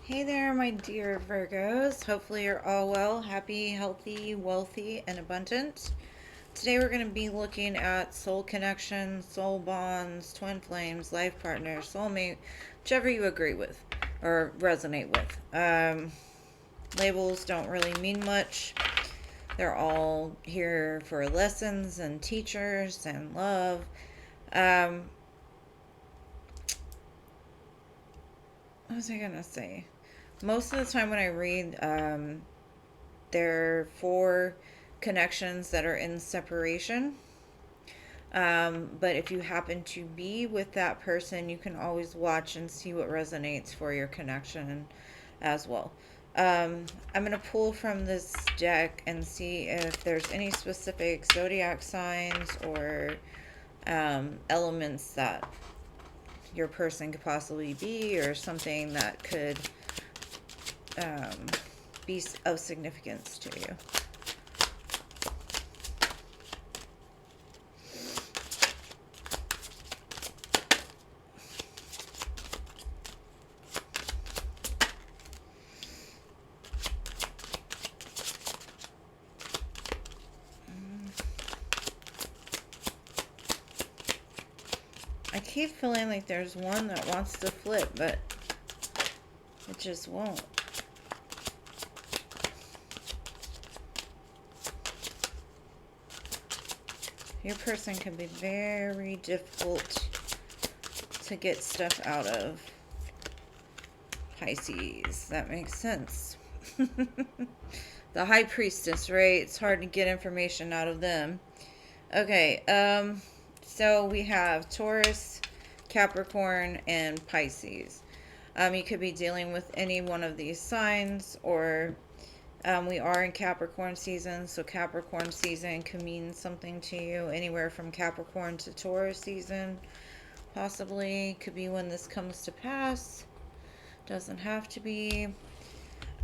Hey there, my dear Virgos. Hopefully, you're all well, happy, healthy, wealthy, and abundant. Today, we're going to be looking at soul connection, soul bonds, twin flames, life partner, soulmate, whichever you agree with or resonate with. Labels don't really mean much. They're all here for lessons and teachers and love. Um, what was I going to say? Most of the time, when I read, there are four connections that are in separation. But if you happen to be with that person, you can always watch and see what resonates for your connection as well. I'm going to pull from this deck and see if there's any specific zodiac signs or elements that your person could possibly be, or something that could um, be of significance to you. I keep feeling like there's one that wants to flip, but it just won't. Your person can be very difficult to get stuff out of. Pisces. That makes sense. The High Priestess, right? It's hard to get information out of them. Okay, so we have Taurus, Capricorn, and Pisces. You could be dealing with any one of these signs, or we are in Capricorn season, so Capricorn season can mean something to you, anywhere from Capricorn to Taurus season. Possibly could be when this comes to pass. Doesn't have to be.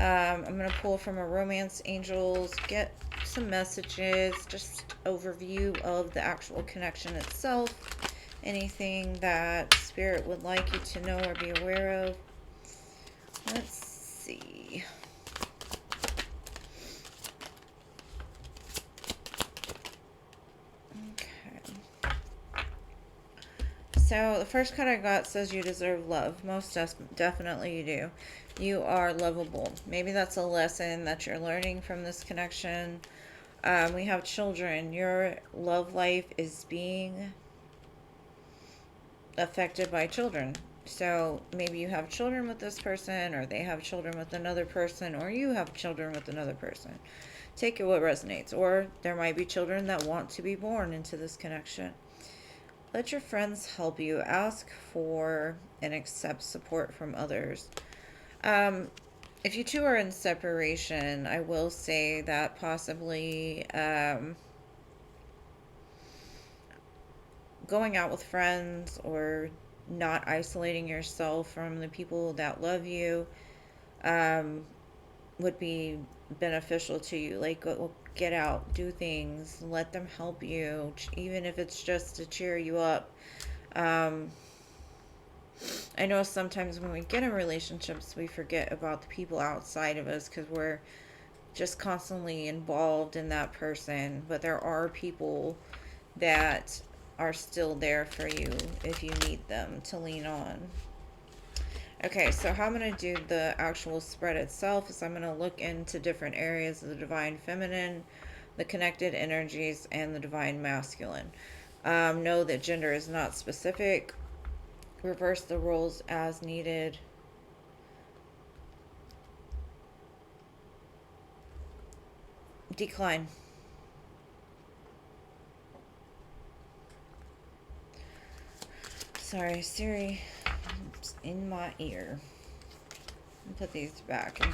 I'm going to pull from a romance angels, get some messages, just overview of the actual connection itself. Anything that spirit would like you to know or be aware of. Let's see. Okay. So the first card I got says you deserve love. Most definitely you do. You are lovable. Maybe that's a lesson that you're learning from this connection. We have children. Your love life is being affected by children. So maybe you have children with this person, or they have children with another person, or you have children with another person. Take it what resonates. Or there might be children that want to be born into this connection. Let your friends help you. Ask for and accept support from others. Um, if you two are in separation, I will say that possibly going out with friends, or not isolating yourself from the people that love you, um, would be beneficial to you. Like, get out, do things, let them help you, even if it's just to cheer you up. Um, I know sometimes when we get in relationships, we forget about the people outside of us because we're just constantly involved in that person. But there are people that are still there for you if you need them to lean on. Okay, so how I'm going to do the actual spread itself is I'm going to look into different areas of the divine feminine, the connected energies, and the divine masculine. Know that gender is not specific. Reverse the roles as needed. Decline. Sorry, Siri. It's in my ear. I'll put these back and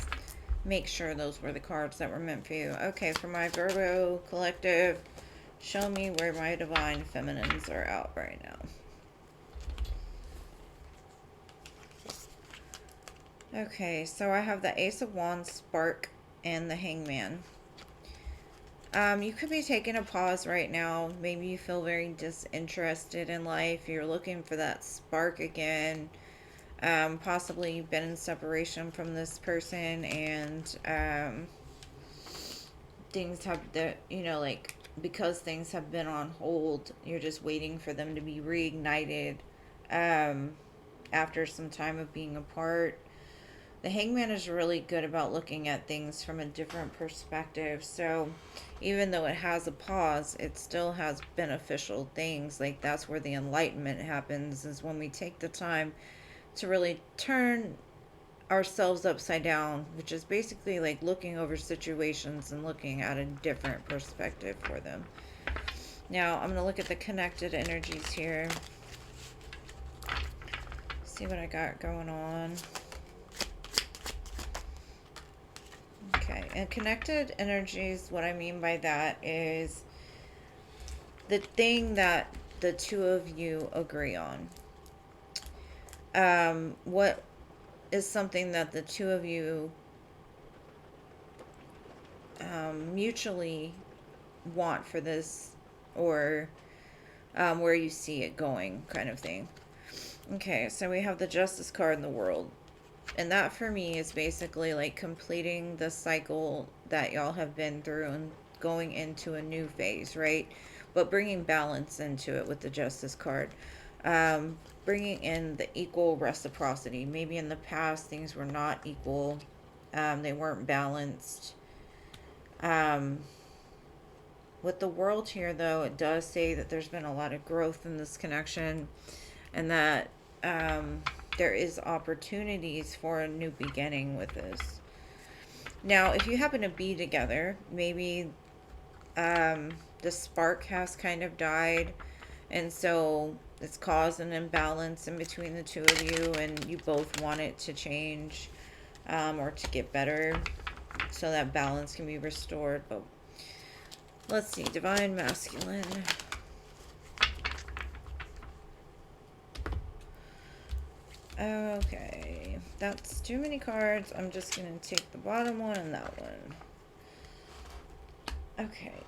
make sure those were the cards that were meant for you. Okay, for my Virgo collective, show me where my divine feminines are out right now. Okay, so I have the Ace of Wands, Spark, and the Hangman. You could be taking a pause right now. Maybe you feel very disinterested in life. You're looking for that spark again. Possibly you've been in separation from this person, and things have the, like, because things have been on hold, you're just waiting for them to be reignited um, after some time of being apart. The hangman is really good about looking at things from a different perspective. So even though it has a pause, it still has beneficial things. Like, that's where the enlightenment happens, is when we take the time to really turn ourselves upside down, which is basically like looking over situations and looking at a different perspective for them. Now I'm going to look at the connected energies here, see what I got going on. Okay, and connected energies, what I mean by that is the thing that the two of you agree on. What is something that the two of you mutually want for this, or where you see it going, kind of thing. Okay, so we have the Justice card in the World. And that for me is basically like completing the cycle that y'all have been through and going into a new phase, right? But bringing balance into it with the Justice card. Bringing in the equal reciprocity. Maybe in the past things were not equal, they weren't balanced. Um, with the World here, though, it does say that there's been a lot of growth in this connection, and that there is opportunities for a new beginning with this. Now, if you happen to be together, maybe the spark has kind of died, and so it's caused an imbalance in between the two of you, and you both want it to change, or to get better, so that balance can be restored. But let's see, Divine Masculine. Okay, that's too many cards. I'm just going to take the bottom one and that one. Okay.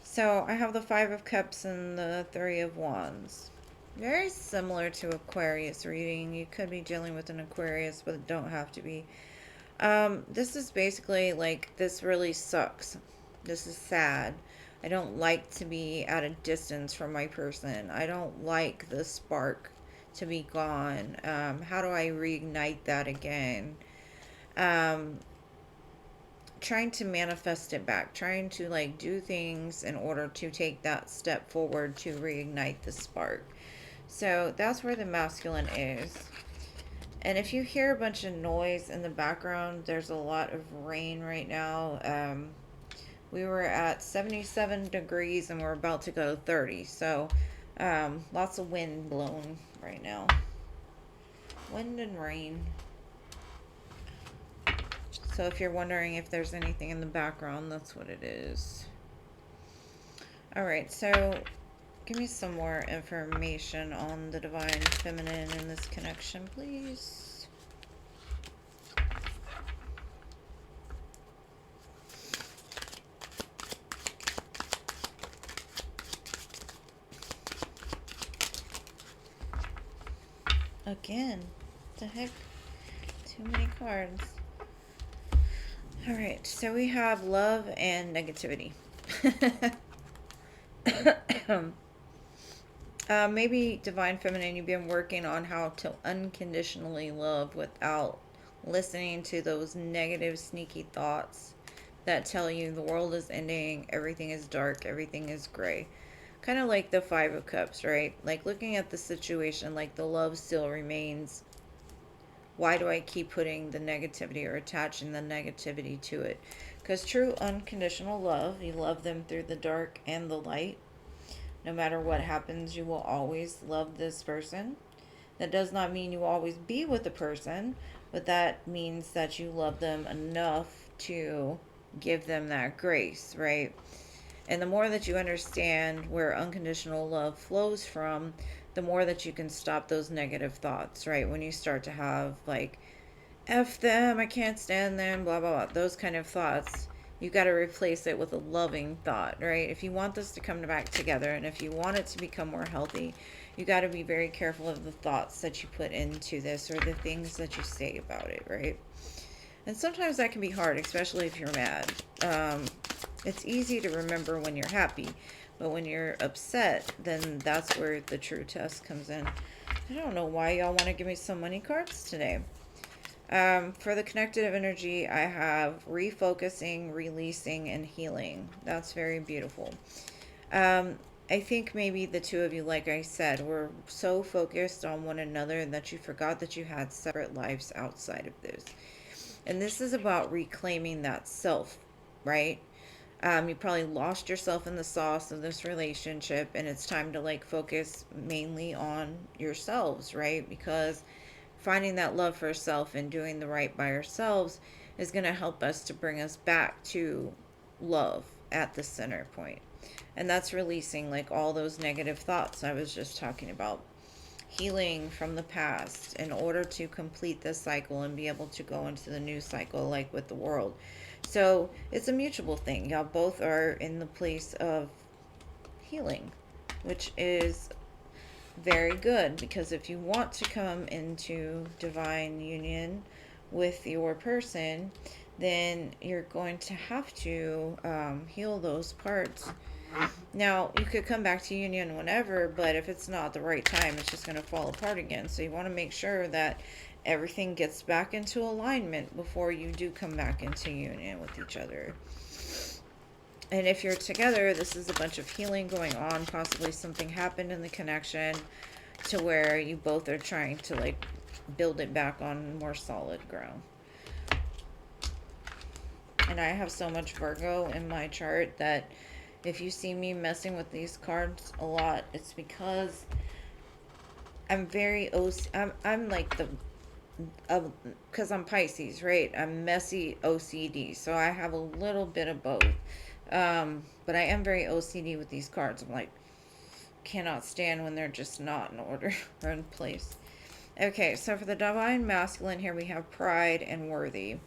So I have the Five of Cups and the Three of Wands. Very similar to Aquarius reading. You could be dealing with an Aquarius, but it don't have to be. This is basically like, this really sucks. This is sad. I don't like to be at a distance from my person. I don't like the spark to be gone. How do I reignite that again? Trying to manifest it back, trying to like do things in order to take that step forward to reignite the spark. So that's where the masculine is. And if you hear a bunch of noise in the background, there's a lot of rain right now. We were at 77 degrees and we're about to go to 30. So lots of wind blowing right now. Wind and rain. So if you're wondering if there's anything in the background, that's what it is. Alright, so give me some more information on the Divine Feminine in this connection, please. Again, what the heck? Too many cards. Alright, so we have love and negativity. Maybe Divine Feminine, you've been working on how to unconditionally love without listening to those negative, sneaky thoughts that tell you the world is ending, everything is dark, everything is gray. Kind of like the Five of Cups, right? Like looking at the situation, like the love still remains. Why do I keep putting the negativity or attaching the negativity to it? Because true unconditional love, you love them through the dark and the light. No matter what happens, you will always love this person. That does not mean you will always be with the person, but that means that you love them enough to give them that grace, right? And the more that you understand where unconditional love flows from, the more that you can stop those negative thoughts, right? When you start to have like, F them, I can't stand them, blah, blah, blah, those kind of thoughts, you got to replace it with a loving thought, right? If you want this to come back together, and if you want it to become more healthy, you got to be very careful of the thoughts that you put into this or the things that you say about it, right? And sometimes that can be hard, especially if you're mad. It's easy to remember when you're happy, but when you're upset, then that's where the true test comes in. I don't know why y'all want to give me so many cards today. For the connective energy, I have refocusing, releasing, and healing. That's very beautiful. Um, I think maybe the two of you, like I said, were so focused on one another that you forgot that you had separate lives outside of this. And this is about reclaiming that self, right? You probably lost yourself in the sauce of this relationship, and it's time to like focus mainly on yourselves, right? Because finding that love for self and doing the right by ourselves is going to help us to bring us back to love at the center point. And that's releasing like all those negative thoughts I was just talking about. Healing from the past in order to complete this cycle and be able to go into the new cycle like with the world. So it's a mutual thing. Y'all both are in the place of healing, which is very good, because if you want to come into divine union with your person, then you're going to have to heal those parts. Now, you could come back to union whenever, but if it's not the right time, it's just going to fall apart again. So you want to make sure that everything gets back into alignment before you do come back into union with each other. And if you're together, this is a bunch of healing going on. Possibly something happened in the connection to where you both are trying to like build it back on more solid ground. And I have so much Virgo in my chart that if you see me messing with these cards a lot, it's because I'm very I'm like the because I'm Pisces, right? I'm messy OCD, so I have a little bit of both. But I am very OCD with these cards. I'm like, cannot stand when they're just not in order or in place. Okay, so for the divine masculine here, we have pride and worthy.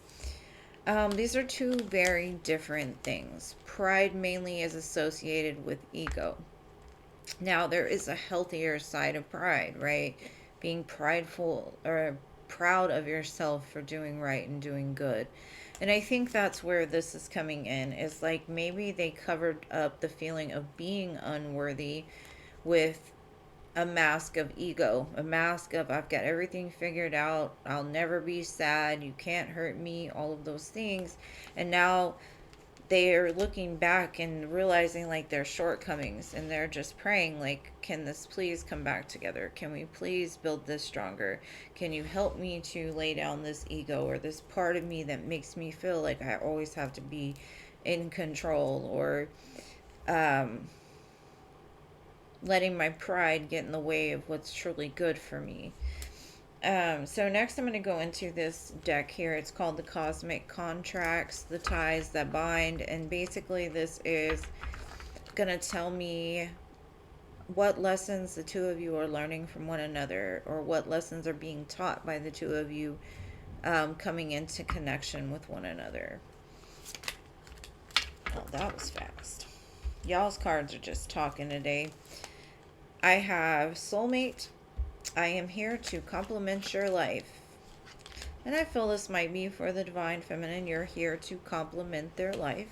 These are two very different things. Pride mainly is associated with ego. Now, there is a healthier side of pride, right? Being prideful or proud of yourself for doing right and doing good. And I think that's where this is coming in, is like maybe they covered up the feeling of being unworthy with a mask of ego, a mask of I've got everything figured out, I'll never be sad, you can't hurt me, all of those things. And now they're looking back and realizing like their shortcomings, and they're just praying like, can this please come back together? Can we please build this stronger? Can you help me to lay down this ego or this part of me that makes me feel like I always have to be in control, or um letting my pride get in the way of what's truly good for me. So next I'm going to go into this deck here. It's called the Cosmic Contracts, the ties that bind. And basically this is going to tell me what lessons the two of you are learning from one another, or what lessons are being taught by the two of you coming into connection with one another. Oh, that was fast. Y'all's cards are just talking today. I have soulmate. I am here to complement your life. And I feel this might be for the divine feminine. You're here to complement their life.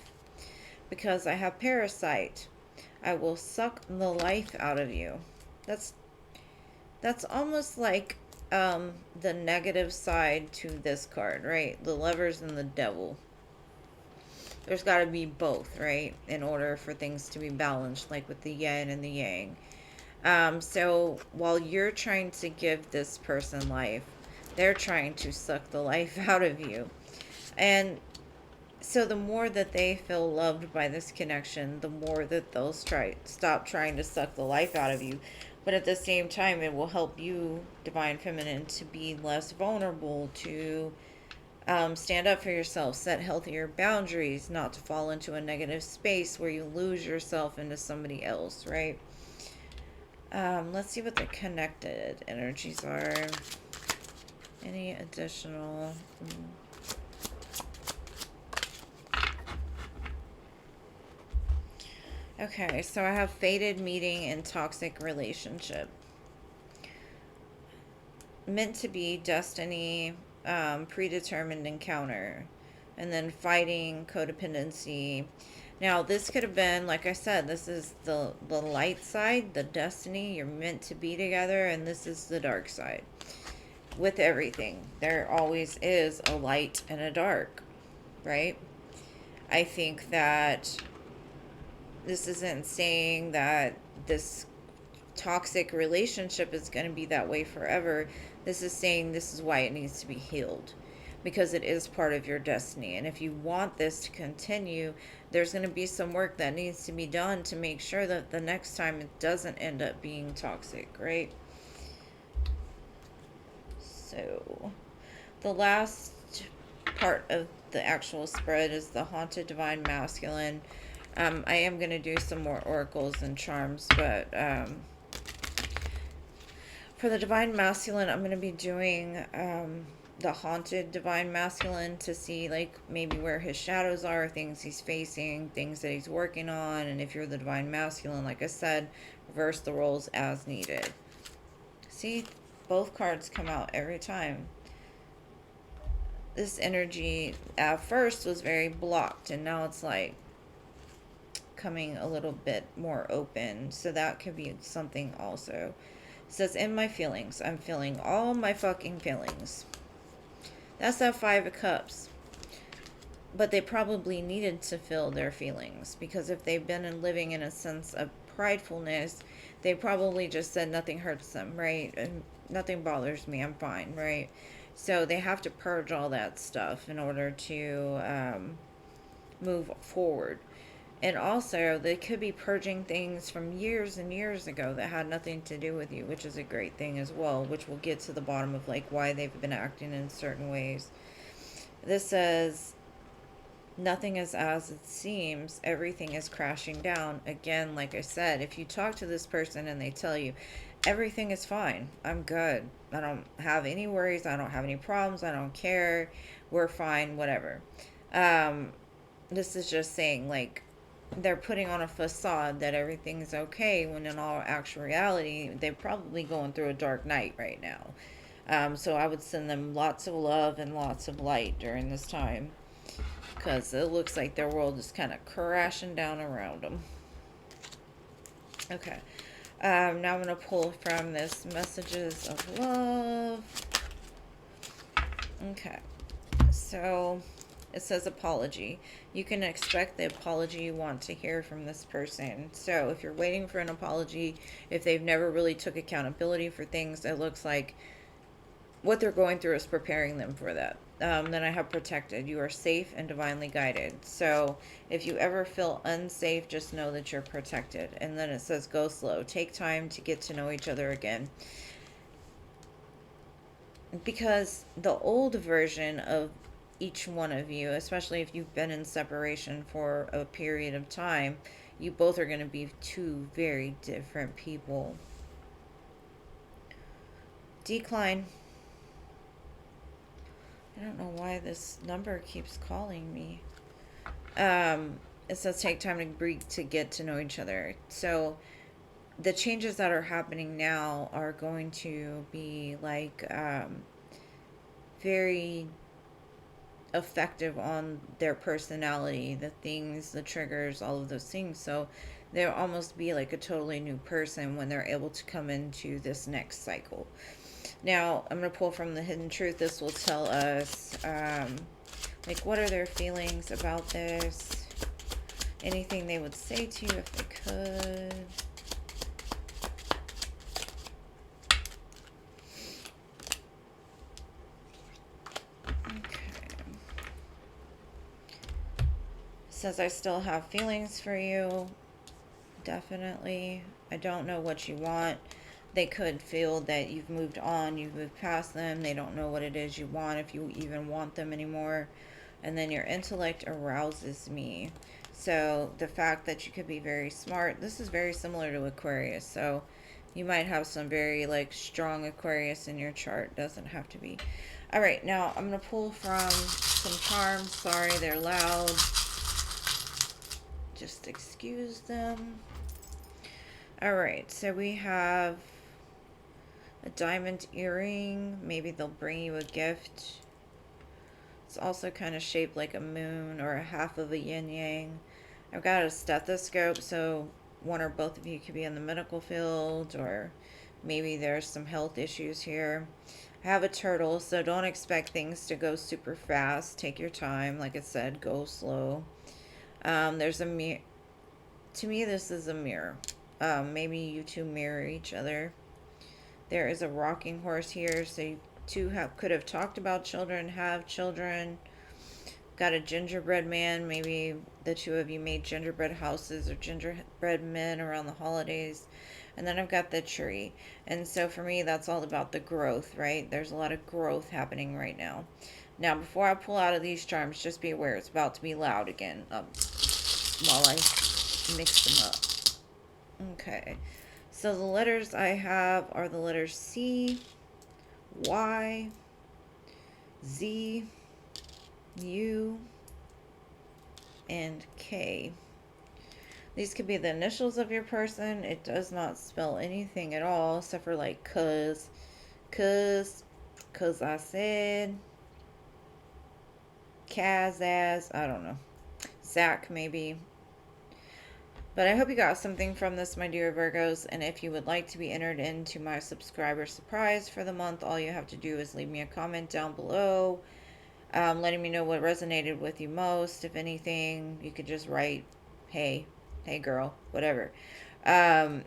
Because I have parasite. I will suck the life out of you. That's almost like the negative side to this card, right? The lovers and the devil. There's got to be both, right? In order for things to be balanced, like with the yin and the yang. So while you're trying to give this person life, they're trying to suck the life out of you. And so the more that they feel loved by this connection, the more that they'll stop trying to suck the life out of you. But at the same time, it will help you, divine feminine, to be less vulnerable, to stand up for yourself, set healthier boundaries, not to fall into a negative space where you lose yourself into somebody else, right? Let's see what the connected energies are. Any additional... Okay, so I have fated meeting and toxic relationship. meant to be, destiny, predetermined encounter, and then fighting, codependency. Now, this could have been, like I said, this is the light side, the destiny, you're meant to be together, and this is the dark side. With everything, there always is a light and a dark, right? I think that this isn't saying that this toxic relationship is going to be that way forever. This is saying this is why it needs to be healed, because it is part of your destiny. And if you want this to continue, there's going to be some work that needs to be done to make sure that the next time it doesn't end up being toxic, right? So, the last part of the actual spread is the haunted divine masculine. I am going to do some more oracles and charms, but for the divine masculine, I'm going to be doing the haunted divine masculine to see, like, maybe where his shadows are, things he's facing, things that he's working on. And if you're the divine masculine, like I said, reverse the roles as needed. See, both cards come out every time. This energy at first was very blocked, and now it's like coming a little bit more open. So that could be something also. It says, in my feelings, I'm feeling all my fucking feelings. That's that Five of Cups. But they probably needed to feel their feelings, because if they've been living in a sense of pridefulness, they probably just said nothing hurts them, right? And nothing bothers me, I'm fine, right? So they have to purge all that stuff in order to move forward. And also, they could be purging things from years and years ago that had nothing to do with you, which is a great thing as well, which we'll get to the bottom of, like, why they've been acting in certain ways. This says, nothing is as it seems. Everything is crashing down. Again, like I said, if you talk to this person and they tell you, everything is fine, I'm good, I don't have any worries, I don't have any problems, I don't care, we're fine, whatever. This is just saying, like, they're putting on a facade that everything's okay, when in all actual reality, they're probably going through a dark night right now. So I would send them lots of love and lots of light during this time, because it looks like their world is kind of crashing down around them. Okay. Now I'm going to pull from this Messages of Love. Okay. So it says apology. You can expect the apology you want to hear from this person. So if you're waiting for an apology, if they've never really took accountability for things, it looks like what they're going through is preparing them for that. Then I have protected. You are safe and divinely guided. So if you ever feel unsafe, just know that you're protected. And then it says go slow. Take time to get to know each other again. Because the old version of each one of you, especially if you've been in separation for a period of time, you both are going to be two very different people. Decline. I don't know why this number keeps calling me. It says take time to get to know each other. So the changes that are happening now are going to be like very effective on their personality, the things, the triggers, all of those things. So they'll almost be like a totally new person when they're able to come into this next cycle. Now, I'm going to pull from the Hidden Truth. This will tell us, like, what are their feelings about this? Anything they would say to you if they could. Okay. It says, I still have feelings for you. Definitely. I don't know what you want. They could feel that you've moved on, you've moved past them, they don't know what it is you want, if you even want them anymore. And then your intellect arouses me. So the fact that you could be very smart, this is very similar to Aquarius. So you might have some very, like, strong Aquarius in your chart. Doesn't have to be. All right, now I'm going to pull from some charms. Sorry, they're loud. Just excuse them. All right, so we have A diamond earring. Maybe they'll bring you a gift. It's also kind of shaped like a moon or a half of a yin yang. I've got a stethoscope, so one or both of you could be in the medical field, or maybe there's some health issues here. I have a turtle, so don't expect things to go super fast. Take your time. Like I said, go slow. There's a mirror. To me, this is a mirror. Maybe you two mirror each other. There is a rocking horse here, so you two could have talked about children, have children. Got a gingerbread man. Maybe the two of you made gingerbread houses or gingerbread men around the holidays. And then I've got the tree. And so for me, that's all about the growth, right? There's a lot of growth happening right now. Now, before I pull out of these charms, just be aware it's about to be loud again while I mix them up. Okay. So the letters I have are the letters C, Y, Z, U, and K. These could be the initials of your person. It does not spell anything at all except for like cuz, cuz I said, Kazaz, I don't know. Zach maybe. But I hope you got something from this, my dear Virgos. And if you would like to be entered into my subscriber surprise for the month, all you have to do is leave me a comment down below, letting me know what resonated with you most. If anything, you could just write, hey, hey girl, whatever. Um,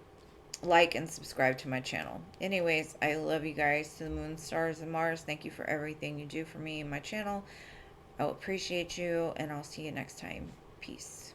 like and subscribe to my channel. Anyways, I love you guys to the moon, stars, and Mars. Thank you for everything you do for me and my channel. I appreciate you, and I'll see you next time. Peace.